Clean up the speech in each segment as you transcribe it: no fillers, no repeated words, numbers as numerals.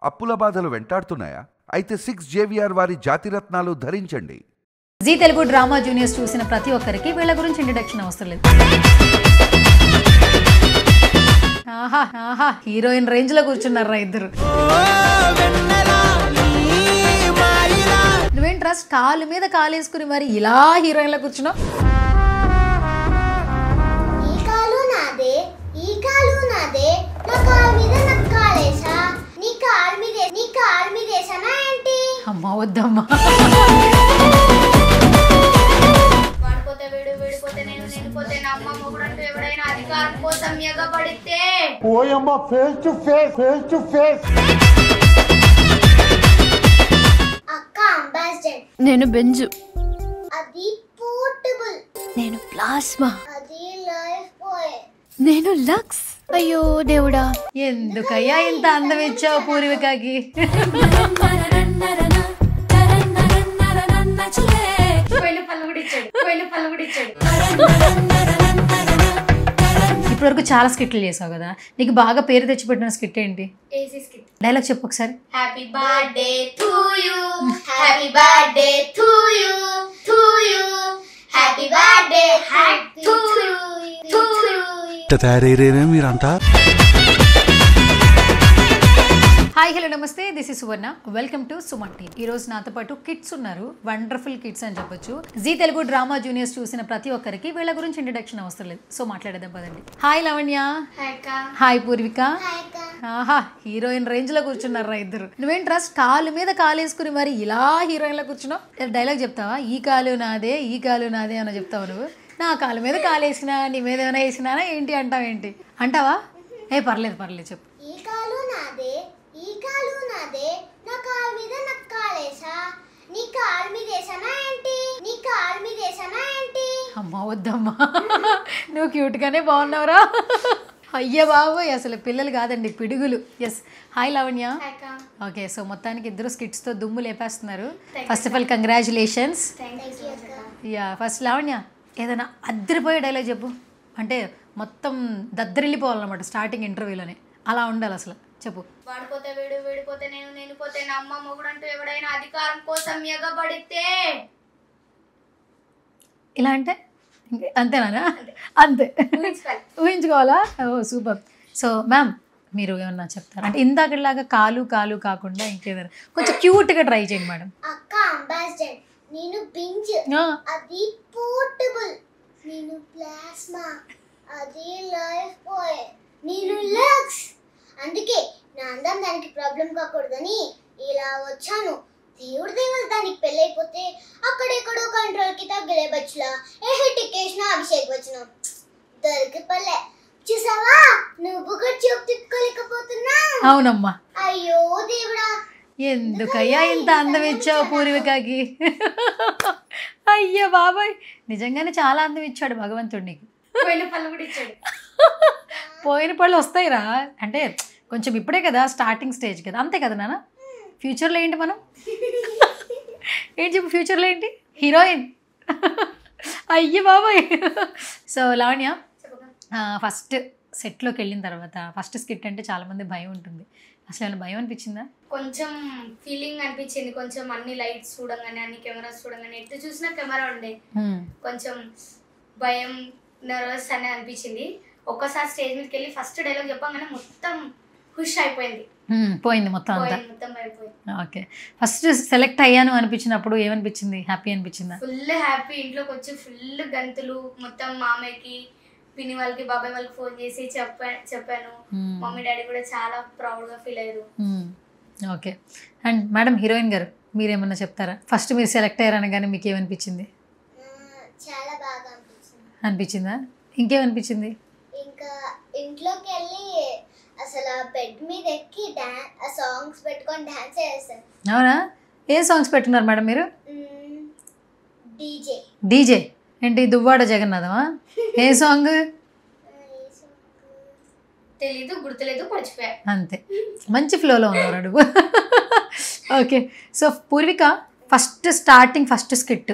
అప్పుల బాధలు వెంటాడుతున్నాయా? అయితే 6 JVR వారి జాతిరత్నాలు ధరించండి. జీ తెలుగు డ్రామా జూనియర్స్ చూసిన ప్రతి ఒక్కరికి వీళ్ళ గురించి ఇంట్రడక్షన్ అవసరం లేదు. ఆహా ఆహా హీరోయిన్ రేంజ్ లో కూర్చున్నారా ఇద్దరు. నువ్వేం ట్రస్ట్ కాలు మీద కాలేసుకుని మరి ఇలా హీరోయిన్ లో కూర్చున్నావు? అమ్మా వద్దమ్మా. నేను బెంజు, అది పోర్టబుల్. నేను ప్లాస్మా, అది లైఫ్ బాయ్. నేను లక్స్. అయ్యో దేవుడా, ఎందుకయ్యా ఇంత అందం ఇచ్చావు పూర్వికకి? ఇప్పటివరకు చాలా స్కిట్లు చేసావు కదా, నీకు బాగా పేరు తెచ్చిపెట్టిన స్కిట్ ఏంటి? డైలాగ్ చెప్పు ఒకసారి. Happy birthday to you, happy birthday to you, to you, happy birthday to you, to you. తయారీరేనే మీరంతా. హాయ్ హలో నమస్తే, this is Suvarna. Welcome to Suman TV. ఈ రోజు నాతో పాటు కిడ్స్ ఉన్నారు, వండర్ఫుల్ కిడ్స్ అని చెప్పొచ్చు. జీ తెలుగు డ్రామా జూనియర్స్ చూసిన ప్రతి ఒక్కరికి వీళ్ళ గురించి ఇంట్రడక్షన్ అవసరం లేదు, సో మాట్లాడేద్దాం పదండి. హాయ్ లవణ్య. హాయ్ పూర్విక. ఆహా హీరోయిన్ రేంజ్ లో కూర్చున్నారా ఇద్దరు. నువ్వేం ట్రస్ట్ కాలు మీద కాలేసుకుని మరి ఇలా హీరోయిన్ లో కూర్చున్నావు? డైలాగ్ చెప్తావా? ఈ కాలు నాదే, ఈ కాలు నాదే అని చెప్తావు నువ్వు. నా కాలు మీద కాలేసినా, నీ మీద ఏమైనా వేసినానా ఏంటి అంటావు? ఏంటి అంటావా? ఏ పర్లేదు పర్లేదు చెప్పు. ఈ కాలు నాదే, ఈ కాలు నాదే, నా కాలు మీద నాకు కాలేసా, నీ కాలు మీద వేసానా ఏంటి, నీ కాలు మీద వేసానా ఏంటి? అమ్మా వద్దమ్మా, నువ్వు క్యూట్ గానే బాగున్నావురా. అయ్యా బాబోయ్, అసలు పిల్లలు కాదండి పిడుగులు. Yes. Hi Lavanya. Okay, so మొత్తానికి ఇద్దరు స్కిట్స్ తో దుమ్ము లేపేస్తున్నారు. First of all congratulations. Yeah, first Lavanya ఏదైనా అద్దరిపోయే డైలాగ్ చెప్పు. అంటే మొత్తం దద్దరిల్లిపోవాలన్నమాట స్టార్టింగ్ ఇంటర్వ్యూలోనే, అలా ఉండాలి అసలు. చెప్పు. వాడిపోతే వీడు, వీడిపోతే నేను, నేను పోతే నా అమ్మ, మొగుడంటూ ఎవడైనా అధికారం కోసం ఎగబడితే. ఇలా అంటే అంతేనా? అంతే ఊహించుకోవాలా? ఓ సూపర్. సో మ్యామ్ మీరు ఏమన్నా చెప్తారా? అంటే ఇందాకలాగా కాలు కాలు కాకుండా ఇంకేదైనా కొంచెం క్యూట్గా ట్రై చేయండి మేడం. అక్క అంబాసిడర్, నేను పింజ్, అది పోర్టబుల్. నేను ప్లాస్మా, అది లైఫ్ బాయ్. నేను లక్స్, అందుకే నా అందం దానికి ప్రాబ్లం కాకూడదని ఇలా వచ్చాను. దేవుడి దేవుడు దానికి పెళ్ళైపోతే అక్కడెక్కడో కంట్రోల్కి తగ్గలే బచ్చులా టికేషన్ అభిషేక్ వచ్చిన దొరికి పల్లె. చూసావా, నువ్వు కూడా చూపు తిప్పుకోలేకపోతున్నా. అవునమ్మా. అయ్యో దేవుడా, ఎందుకయ్యా ఇంత అందం ఇచ్చావు పూర్వికకి? అయ్యో బాబాయ్, నిజంగానే చాలా అందం ఇచ్చాడు భగవంతుడు నీకు. పోయిన పళ్ళు కూడా ఇచ్చాడు. పోయిన పళ్ళు వస్తాయిరా, అంటే కొంచెం ఇప్పుడే కదా స్టార్టింగ్ స్టేజ్ కదా, అంతే కదా నాన్న. ఫ్యూచర్లో ఏంటి మనం? ఏంటి చెప్పు, ఫ్యూచర్లో ఏంటి? హీరోయిన్. అయ్యో బాబాయ్. సో లావణ్య, ఫస్ట్ సెట్లోకి వెళ్ళిన తర్వాత ఫస్ట్ స్కిట్ అంటే చాలామంది భయం ఉంటుంది, అసలు ఏమైనా భయం అనిపించిందా? కొంచెం ఫీలింగ్ అనిపించింది. కొంచెం అన్ని లైట్స్ చూడంగానే, అన్ని కెమెరాస్ చూడంగానే, ఎటు చూసినా కెమెరా ఉండే, కొంచెం భయం, నర్వస్ అనేది అనిపించింది. ఒక్కసారి స్టేజ్ మీదకి వెళ్ళి ఫస్ట్ డైలాగ్ చెప్పగానే మొత్తం ఖుష్ అయిపోయింది, పోయింది మొత్తం అంతా. మొత్తం అయిపోయింది. ఓకే, ఫస్ట్ సెలెక్ట్ అయ్యాను అనిపించినప్పుడు ఏమనిపించింది? హ్యాపీ అనిపించిందా? Full happy. ఇంట్లోకి వచ్చి ఫుల్ గంతులు, మొత్తం మామయ్యకి, పిన్ని వాళ్ళకి, బాబాయ్ వాళ్ళకి ఫోన్ చేసి చెప్పాను. మమ్మీ డాడీ కూడా చాలా ప్రౌడ్గా ఫీల్ అయ్యారు. ఓకే. అండ్ మేడం హీరోయిన్ గారు మీరేమన్నా చెప్తారా? ఫస్ట్ మీరు సెలెక్ట్ అయ్యారనగానే మీకు ఏమనిపించింది? చాలా బాగా అనిపించిందా? ఇంకేమనిపించింది? ఇంకా ఇంట్లోకి వెళ్ళి అసలు బెడ్ మీద ఎక్కి సాంగ్స్ పెట్టుకొని డాన్స్ చేస్తాను. అవునా? ఏ సాంగ్స్ పెట్టున్నారు మేడం మీరు? డీజే. డీజే ఏంటి? దువ్వాడ జగన్నాథమా? ఏ సాంగ్? తెలీదు, గుర్తులేదు, మర్చిపోయా. అంతే, మంచి ఫ్లోలో ఉన్నారు అడుగు. Okay, so Purvika first starting first skit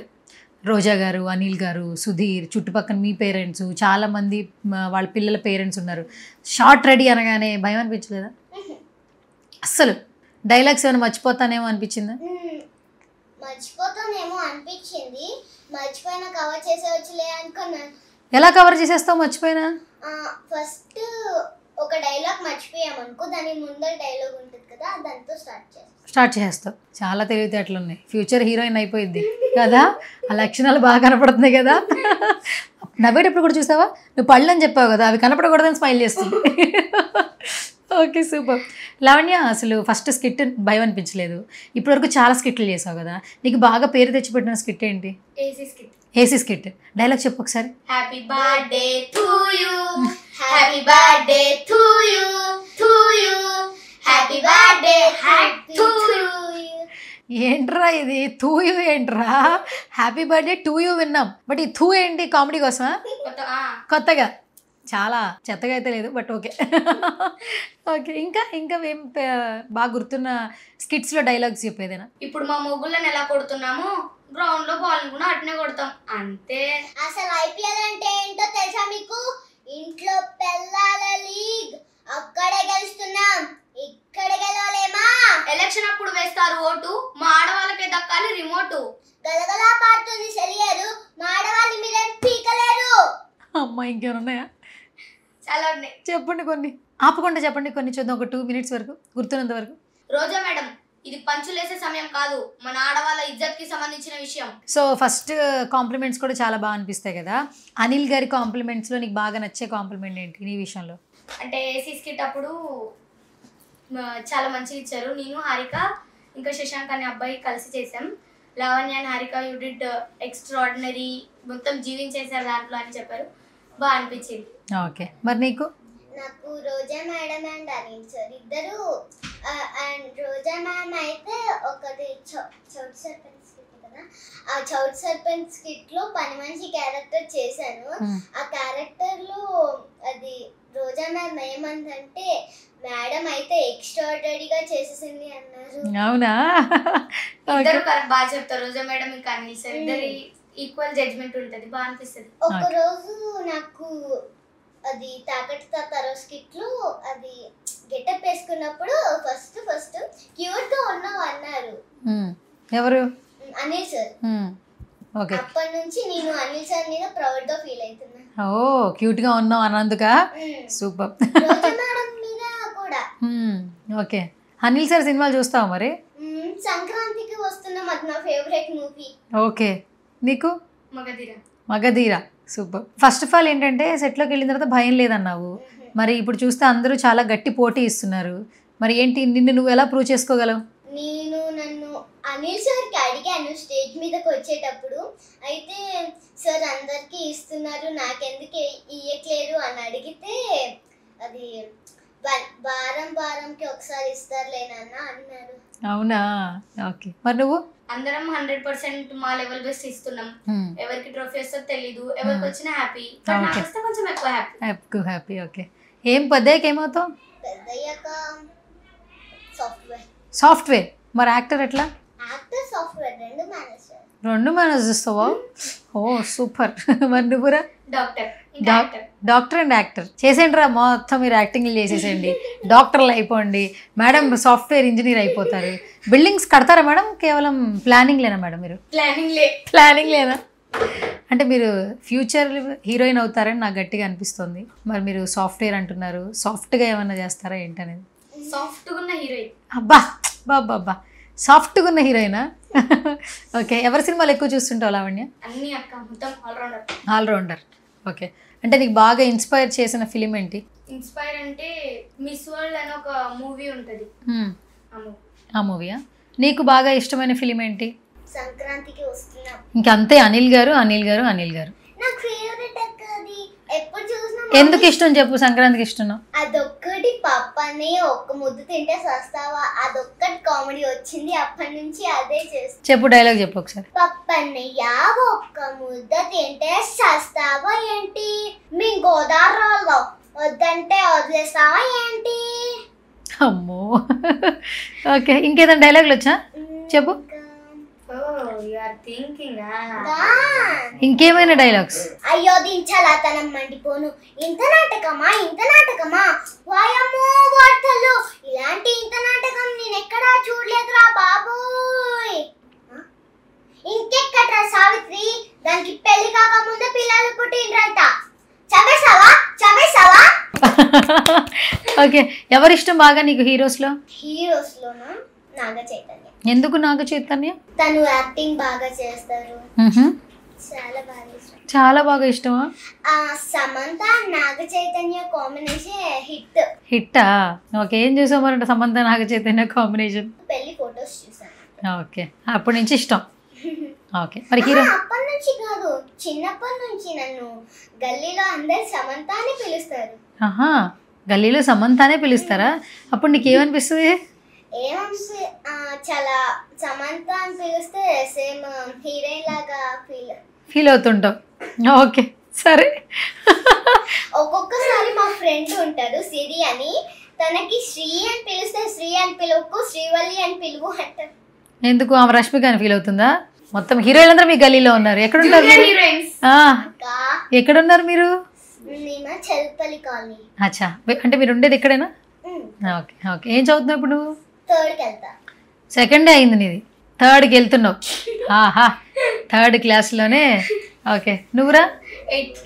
Roja గారు, అనిల్ గారు, సుధీర్, చుట్టుపక్కల మీ పేరెంట్స్, చాలామంది వాళ్ళ పిల్లల పేరెంట్స్ ఉన్నారు. షార్ట్ రెడీ అనగానే భయం అనిపించలేదా అస్సలు? డైలాగ్స్ ఏమైనా మర్చిపోతానేమో అనిపించిందా? మర్చిపోతానేమో అనిపించింది, మర్చిపోయినా కవర్ చేసేవచ్చులే అనుకున్నాను. ఎలా కవర్ చేసేస్తావు మర్చిపోయినా? ఫస్ట్ ఒక డైలాగ్ మర్చిపోయామనుకో, దాని ముందర డైలాగ్ ఉంటుంది కదా, దాంతో స్టార్ట్ చేస్తావు. చాలా తెలివితేటలు ఉన్నాయి. ఫ్యూచర్ హీరోయిన్ అయిపోయింది కదా, ఆ లక్షణాలు బాగా కనపడుతున్నాయి కదా. నవ్వేటప్పుడు కూడా చూసావా, నువ్వు పళ్ళు అని చెప్పావు కదా, అవి కనపడకూడదని స్మైల్ చేస్తుంది. Okay, super. లావణ్య, అసలు ఫస్ట్ స్కిట్ భయం అనిపించలేదు, ఇప్పటివరకు చాలా స్కిట్లు చేసావు కదా, నీకు బాగా పేరు తెచ్చిపెట్టిన స్కిట్ ఏంటి? AC skit. డైలాగ్ చెప్పు ఒకసారి. Happy birthday to you, happy birthday to you, to you, happy birthday to you. ఏంట్రా ఇది తూ యూ? ఏంట్రా హ్యాపీ బర్త్డే టు యూ విన్నాం, బట్ ఈ తూ ఏంటి? కామెడీ కోసమా? కొత్తగా, చాలా చెత్తగా అయితే లేదు, బట్ ఓకే. ఓకే, ఇంకా ఏం బాగా గుర్తున్న స్కిట్స్లో డైలాగ్స్ చెప్పేదేనా? ఇప్పుడు మా మొగ్గులను ఎలా కొడుతున్నామో గ్రౌండ్ లో బాల్ కూడా అట్నే కొడతాం అంతే. అసలు ఐపీఎల్ అంటే ఏంటో తెలుసా మీకు? ఇంట్లో పెళ్ళాల లీగ్, అక్కడే గెలుస్తున్నాం, ఇక్కడ గెలవలేమా? ఎలక్షన్ అప్పుడు వేస్తారు ఓటు, మా ఆడవాళ్ళకే దక్కాలి రిమోటు. గలగలా పాడుతుంది సెలియరు, మా ఆడవాళ్ళు మీరేం పీకలేరు. అమ్మా, ఇంకేమన్నాయా? చాలా ఉన్నాయి, చెప్పండి కొన్ని. ఆపకుండా చెప్పండి కొన్ని, చూద్దాం. ఒక 2 minutes వరకు, గుర్తున్నంత వరకు. రోజా మేడం, ఇది పంచులేసే సమయం కాదు, మన ఆడవాళ్ళ ఇజ్జత్ కి సంబంధించిన విషయం. సో ఫస్ట్ కాంప్లిమెంట్స్ కూడా చాలా బాగా అనిపిస్తాయి కదా. అనిల్ గారి కాంప్లిమెంట్స్లో నీకు బాగా నచ్చే కాంప్లిమెంట్ ఏంటి నీ విషయంలో? అంటే ఏసీ స్కిట్ అప్పుడు చాలా మంచిగా ఇచ్చారు. నేను, హారిక, ఇంకా శశాంక్ అనే అబ్బాయి కలిసి చేసాం. Lavanya and Harika you did extraordinary, మొత్తం జీవించేశారు దాంట్లో అని చెప్పారు, బాగా అనిపించింది. ఓకే, మరి నీకు? నాకు రోజా మేడం అండ్ అనిల్ సార్ ఇద్దరు, అండ్ రోజా మ్యామ్ అయితే ఒకటి చౌట్ సర్పంచ్ స్కిట్ కదా, ఆ చౌట్ సర్పంచ్ స్కిట్ లో పని మనిషి క్యారెక్టర్ చేశాను. ఆ క్యారెక్టర్ లో అది రోజా మ్యామ్ ఏమందంటే, మేడం అయితే ఎక్స్ట్రాడినరీగా చేసేసింది అన్నారు. అవునా? ఇద్దరు బాగా చెప్తారు, రోజా మేడం ఇంకా అనిల్ సార్ ఇద్దరు ఈక్వల్ జడ్జ్మెంట్ ఉంటుంది, బాగా అనిపిస్తుంది. ఒక రోజు నాకు అది తాకట్టు తాతారో స్కిట్ లో అది గెటప్ వేసుకున్నప్పుడు ఫస్ట్ క్యూట్ గా ఉన్నావు అన్నారు. ఎవరు? అనిల్ సార్. ఓకే, అప్పటి నుంచి నేను అనిల్ సార్ మీద ప్రౌడ్ గా ఫీల్ అవుతున్నా. ఓ, క్యూట్ గా ఉన్నావు అన్నందుక? సూపర్. రోజా మేడం మీద కూడా. ఓకే, అనిల్ సార్ సినిమాలు చూస్తావా మరి? సంక్రాంతికి వస్తున్నాం, అది నా ఫేవరెట్ మూవీ. ఓకే, నీకు? Magadheera. Super. First of all ఏంటంటే సెట్లోకి వెళ్ళిన తర్వాత భయం లేదన్నావు, మరి ఇప్పుడు చూస్తే అందరూ చాలా గట్టి పోటీ ఇస్తున్నారు, మరి ఏంటి నిన్ను నువ్వు ఎలా ప్రూవ్ చేసుకోగలవు? నన్ను అనిల్ సార్కి అడిగాను స్టేజ్ మీదకి వచ్చేటప్పుడు, అయితే సార్ అందరికీ ఇస్తున్నారు నాకెందుకు ఇయ్యట్లేదు అని అడిగితే, అది వారంకి ఒకసారి ఇస్తారులేనన్నా అన్నారు. అవునా? ఓకే, మరి నువ్వు? అందరం 100% మా లెవెల్ బెస్ట్ ఇస్తున్నాం. ఎవరికి ట్రోఫీ వస్తుందో తెలీదు, ఎవరికి వచ్చినా హ్యాపీ, నాకు వస్తే కొంచెం ఎక్కువ హ్యాపీ. ఓకే, ఏం పెద్దయ్యాక ఏమవుతావు? పెద్దయ్యాక సాఫ్ట్వేర్. మరి యాక్టర్ ఎట్లా? యాక్టర్, సాఫ్ట్వేర్ రెండు మేనేజ్ చేస్తావా? ఓ సూపర్. మరి నువ్వురా? డాక్టర్ అండ్ యాక్టర్ చేసేయండి రా, మొత్తం మీరు యాక్టింగ్లు చేసేసేయండి, డాక్టర్లు అయిపోండి, మేడం సాఫ్ట్వేర్ ఇంజనీర్ అయిపోతారు. బిల్డింగ్స్ కడతారా మేడం? కేవలం ప్లానింగ్ లేనా మేడం? మీరు ప్లానింగ్ లేదా? అంటే మీరు ఫ్యూచర్ హీరోయిన్ అవుతారని నాకు గట్టిగా అనిపిస్తుంది. మరి మీరు సాఫ్ట్వేర్ అంటున్నారు, సాఫ్ట్గా ఏమన్నా చేస్తారా ఏంటనేది? అబ్బా బాబా, సాఫ్ట్గా ఉన్న హీరోయినా? ఓకే, ఎవరి సినిమాలు ఎక్కువ చూస్తుంటావు లావణ్య? ఆల్రౌండర్. ఓకే, అంటే నీకు బాగా ఇన్స్పైర్ చేసిన ఫిలిం ఏంటి? ఇన్స్పైర్ అంటే మిస్ వరల్డ్ అని ఒక మూవీ ఉంటుంది, ఆ మూవీయా? నీకు బాగా ఇష్టమైన ఫిలిం ఏంటి? సంక్రాంతికి వస్తున్నాం. ఇంకంతే, అనిల్ గారు. నాకు ఫేవరెట్ అక్కది, ఎప్పుడు చూసినా. ఎందుకు ఇష్టం చెప్పు, సంక్రాంతికి ఇష్టం? అదొక్కటి, పప్పని ఒక్క ముద్దు తింటే సస్తావా, అదొక్కటి కామెడీ వచ్చింది, అప్పటి నుంచి అదే చేస్తా. చెప్పు, డైలాగ్ చెప్పు ఒకసారి. పప్పన్నయ్య ఒక్క ముద్ద తింటే సస్తావా ఏంటి, మీ గోదావరిలో వద్దంటే వదిలేస్తావా ఏంటి? అమ్మో. ఓకే, ఇంకేదైనా డైలాగులు వచ్చా చెప్పు. యు ఆర్ థింకింగ్ ఇంకేమైనా డైలాగ్స్? అయ్యో దించాలతనం మండిపోను, ఇంత నాటకమా వాయమ్మో వార్తలు, ఇలాంటి ఇంత నాటకం నేను ఎక్కడా చూడలేదురా బాబోయ్. ఇంకెక్కడ్రా సావిత్రి, దానికి పెళ్లి కాకముందే పిల్లలు పుట్టిండ్రంట. చంపేసావా? ఓకే, ఎవరిష్టం బాగా నీకు హీరోస్లో? హీరోస్లోనా నాగ చైతన్య. ఎందుకు నాగ చైతన్య? తను యాక్టింగ్ బాగా చేస్తారు, చాలా బాగా ఇష్టం. చాలా బాగా ఇష్టమా? సమంత నాగ చైతన్య కాంబినేషన్ హిట్టా? ఓకే, ఏం చూసావు మరి సమంత నాగ చైతన్య కాంబినేషన్? పెళ్లి ఫొటోస్ చూసాను. ఓకే, అప్పటి నుంచి ఇష్టం. ఓకే, మరి హీరో? అప్పటి నుంచి కాదు, చిన్నప్పటి నుంచి నన్ను గల్లీలో అందరు సమంత అని పిలుస్తారు. ఆహా, గల్లీలో సమంతానే పిలుస్తారా? అప్పుడు నీకు ఏమనిపిస్తుంది? చాలా సమంత అని పిలిస్తే సేమ్ హీరోయిన్ లాగా ఫీల్ అవుతుంటావు. ఓకే, సరే. ఒక్కొక్కసారి మా ఫ్రెండ్ ఉంటారు సిరి అని, తనకి శ్రీ అని పిలిస్తే శ్రీ అని పిలువకు, శ్రీవల్లి అని పిలువు అంటారు. ఎందుకు? ఆమె రష్మిక అని ఫీల్ అవుతుందా? మొత్తం హీరోయిన్ అందరూ మీ గల్లీలో ఉన్నారు. ఎక్కడున్నారు? ఎక్కడున్నారు మీరు? చెరుపల్లి కాలనీ. అచ్చా, అంటే మీరు ఉండేది ఎక్కడైనా? Okay okay. ఏం చదువుతున్నావు ఇప్పుడు? థర్డ్కి వెళ్తా. సెకండే అయింది నీది, థర్డ్కి వెళ్తున్నావు. ఆహా, థర్డ్ క్లాస్లోనే. ఓకే, నువ్వురా? 8th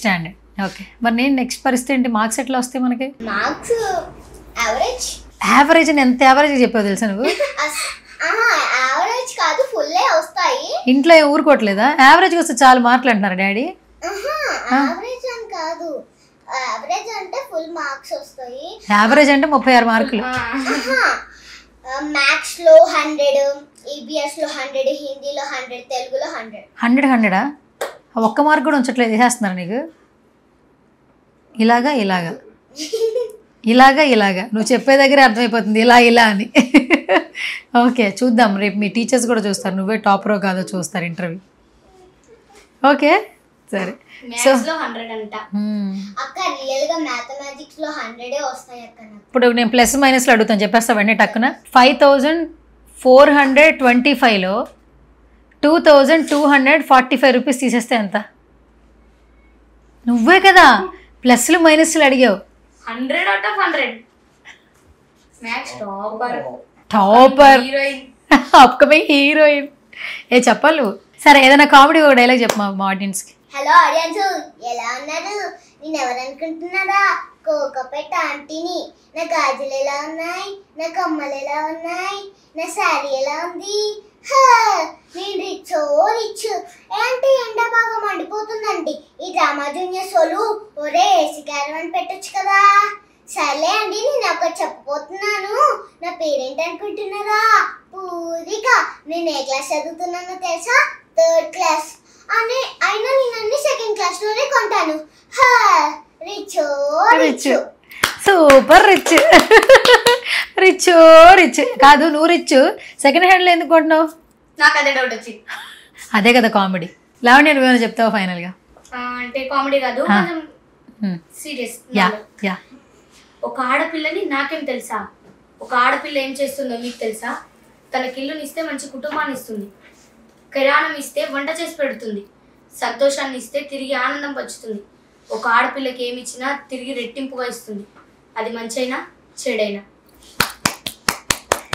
standard. ఓకే, మరి నేను నెక్స్ట్ పరిస్థితి ఏంటి? మార్క్స్ ఎట్లా వస్తాయి మనకి? మార్క్స్ యావరేజ్ అని ఎంత యావరేజ్ చెప్పావు తెలుసా నువ్వు? యావరేజ్ కాదు, ఫుల్లే వస్తాయి. ఇంట్లో ఊరుకోవట్లేదా? యావరేజ్కి వస్తే చాలా మార్కులు అంటున్నారు డాడీ. యావరేజ్ అని కాదు, యావరేజ్ అంటే ఫుల్ మార్క్స్ వస్తాయి. యావరేజ్ అంటే 36 మార్కులు. మ్యాథ్స్ లో 100, ఈబిఎస్ లో 100, హిందీలో 100, తెలుగులో 100. 100 ఒక్క మార్క్ కూడా ఉంచట్లేదు, చేస్తున్నారు నీకు. ఇలాగా నువ్వు చెప్పే దగ్గరే అర్థమైపోతుంది ఇలా అని. ఓకే, చూద్దాం రేపు మీ టీచర్స్ కూడా చూస్తారు, నువ్వే టాపరో కాదో చూస్తారు ఇంటర్వ్యూ. ఓకే, సరే. సో అక్క రియల్ గా మ్యాథమెటిక్స్ లో 100 వస్తాయి అక్క. ఇప్పుడు నేను ప్లస్ మైనస్లో అడుగుతాను, చెప్పేస్తావండి టక్కున. 5425లో 2245 రూపీస్ తీసేస్తే ఎంత? నువ్వే కదా ప్లస్లు మైనస్లు అడిగావు. 100 out of 100. Topper upcoming heroine. చెప్పాలి నువ్వు. సరే, ఏదైనా కామెడీ ఒక డైలాగ్ చెప్పు మా ఆడియన్స్కి. హలో ఆడియన్స్, ఎలా ఉన్నారు? నేను ఎవరనుకుంటున్నారా? కోకపెట్ట ఆంటీని. నా గాజులు ఎలా ఉన్నాయి? నా కమ్మలు ఎలా ఉన్నాయి? నా శారీ ఎలా ఉంది? నేను రిచ్ ఏంటి ఎండ బాగా మండిపోతుందండి. ఈ డ్రామా జూనియర్స్ వాళ్ళు ఒరే ఏసీ క్యారవాన్ పెట్టొచ్చు కదా. సర్లే అండి, నేను ఒకటి చెప్పబోతున్నాను. నా పేరేంటి అనుకుంటున్నారా? పూరిక. నేను ఏ క్లాస్ చదువుతున్నానో తెలుసా? 3rd class. అయినా నేను అన్ని 2nd క్లాస్లోనే కొంటాను. రిచ్. సూపర్ రిచ్ కాదు, నువ్వు రిచ్. సెకండ్ హ్యాండ్లో ఎందుకు కొంటున్నావు? నాకు అదే డౌట్ వచ్చింది. అదే కదా కామెడీ. లావణ్య నువ్వేమైనా చెప్తావా ఫైనల్గా? అంటే కామెడీ కాదు, కొంచెం సీరియస్. ఒక ఆడపిల్లని నాకేం తెలుసా? ఒక ఆడపిల్ల ఏం చేస్తుందో మీకు తెలుసా? తనకి ఇల్లుని ఇస్తే మంచి కుటుంబాన్ని ఇస్తుంది, కిరాణం ఇస్తే వంట చేసి పెడుతుంది, సంతోషాన్ని ఇస్తే తిరిగి ఆనందం పంచుతుంది. ఒక ఆడపిల్లకి ఏమి ఇచ్చినా తిరిగి రెట్టింపుగా ఇస్తుంది, అది మంచైనా చెడైనా.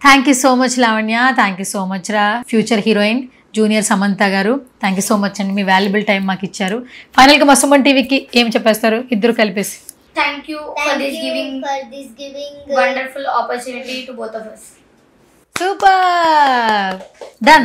Thank you so much Lavanya, thank you so much రా ఫ్యూచర్ హీరోయిన్ జూనియర్ సమంత గారు. థ్యాంక్ యూ సో మచ్ అండి, మీ వాల్యుబుల్ టైం మాకు ఇచ్చారు. ఫైనల్గా మా సుమన్ టీవీకి ఏం చెప్పేస్తారు ఇద్దరు కలిపేసి? Thank you for this giving wonderful opportunity to both of us. Super! Done.